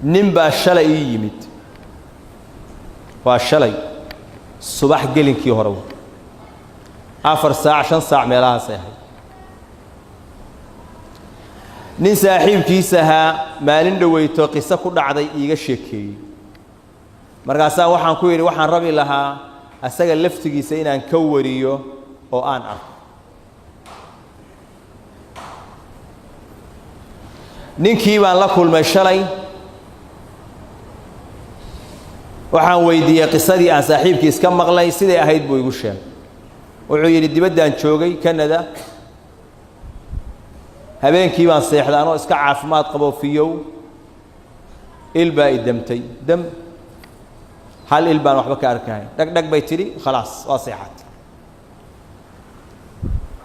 نمبا شلي يمد وشلي الصباح قلن كي هرو 4 ساعة 5 ساعة ميلها صيحي nin saaxiibkiisaha maalin dhaweyto qiso ku dhacday iiga sheekeeyay markaas waxaan ku yiri waxaan rabi lahaa asaga laftigiisa inaan ka wariyo oo aan arko ninkii baan la kulmay shalay waxaan weydiiyay qisadii aan saaxiibkiis ka maqlay sidee ahayd buu igu sheegay wuxuu yiri dibadaan joogay Canada habeenkii baan seexday anoo iska caafimaad qabo fiyow ilbaa idamtay dam hal ilbaan waxba ka arkahay dhag bay tiri khalaas waa seexat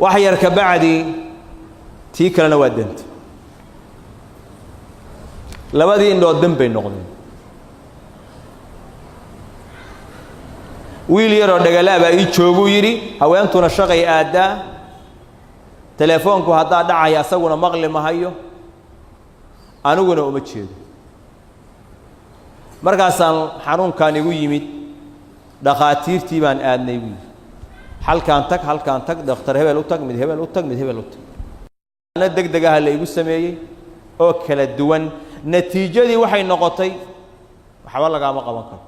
wax yar ka bacdi tii kalena waa dant labadii indhood dam bay noqdeen wiil yar oo dhagalaaba ii joogu yiri haweentuna shaqay aadaa telefoonku hadaa dhacay asaguna maqli ma hayo aniguna uma jeedo markaasaan xanuunkan igu yimid dhaqaatiirtii baan aadnay wiil halkaan tag dhakhtar hebel u tag mid hebel u tag ana degdegaha la igu sameeyay oo kala duwan natiijadii waxay noqotay waxba laga ma qaban karo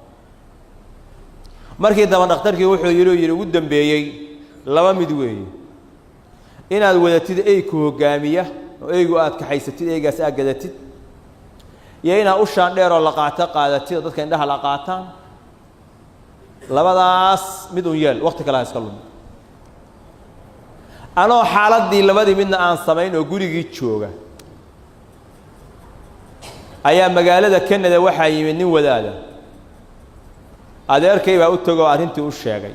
markii daba dhakhtarkii wuxuu yiri ugu dambeeyay laba mid weey inaad wadatid ay ku hogaamiya oo aygu aad ka haysatid aygaas aad gadatid yeena u shaan dheer oo la qaadatid dadka indhaha la qaataan labadaas mid u yeel waqti kale iska lum anoo xaaladii labadii midna aan sameyn oo gurigii jooga ayaa magaalada Canada waxa yimid nin wadaada adeerkay baa u tago arintii u sheegay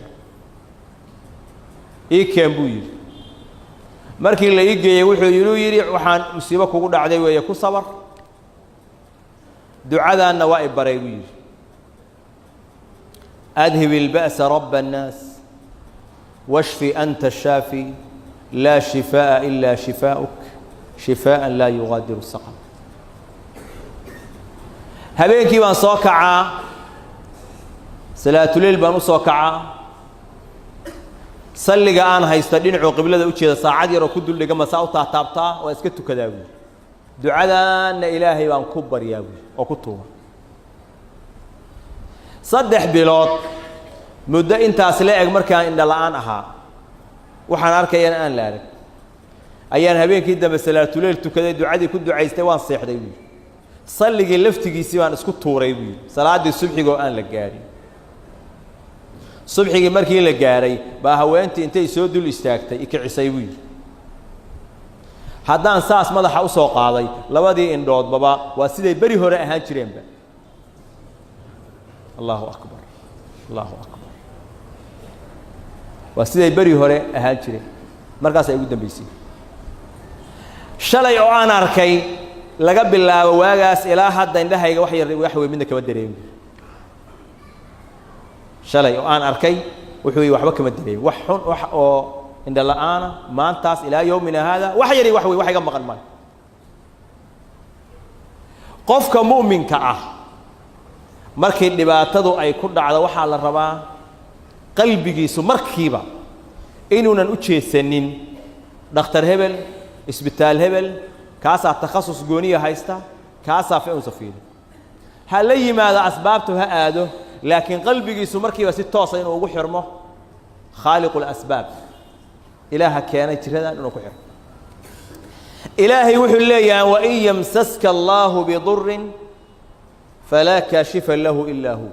keen buu yiri markii la igeeyay wuxuu yiri waxaan musiibo kugu dhacday weeye ku sabar ducadaana waa ibaray buu yiri adhib al-ba's rabb an-nas washfi anta ash-shafi la shifaa illa shifaa'uk shifaan la yughadiru saqam habeenkii baan soo kacaa salaatul layl baan u soo kacaa salliga aan haysto dhinaca qiblada u jeeda saacad yar oo ku dul dhiga masaa u taabtaa oo iska tukadaa buu ducadaana ilaahay baan ku baryaa buu oo ku tuuba 3 bilood muddo intaas la eg markaan indha la'aan ahaa waxaan arkayaan aan la arag ayaan habeenkii dambe salaatul layl tukaday ducadii ku ducaystay waan seexday buu salligii laftigiisii baan isku tuuray buu salaadii subaxiga oo aan la gaarin subaxii markii la gaaray baa haweentii intay soo dul istaagtay ikicisay wiil haddaan saas madaxa u soo qaaday labadii indhood baba waa siday bari hore ahaan jireenba Allahu akbar waa siday bari hore ahaan jireen markaas ay ugu dambeysay shalay oo aan arkay laga bilaabo waagaas ilaa hadda indhahayga wax yar wax weyn midna kama dareemin shalay oo aan arkay wuxuu waxba kama dareemin wax xun wax oo indha la'aana maantaas ilaa yoomina hada wax yari wax weyn wax iga maqan ma qofka muuminka ah markii dhibaatadu ay ku dhacdo waxa la rabaa qalbigiisu markiiba inuunan u jeesanin dhakhtar hebel isbitaal hebel kaasa takhasus gooniya haysta kaasa fi safiir hal yimaada asbaabtu ha aado laakiin qalbigiisu markiiba si toos ah inuu ugu xirmo khaliqul asbab ilaaha keenay jiradan inuu ku xirmo ilaahi wuxuu leeyahay wa in yamsaska Allahu bi dhurrin fala kashifa lahu illa hu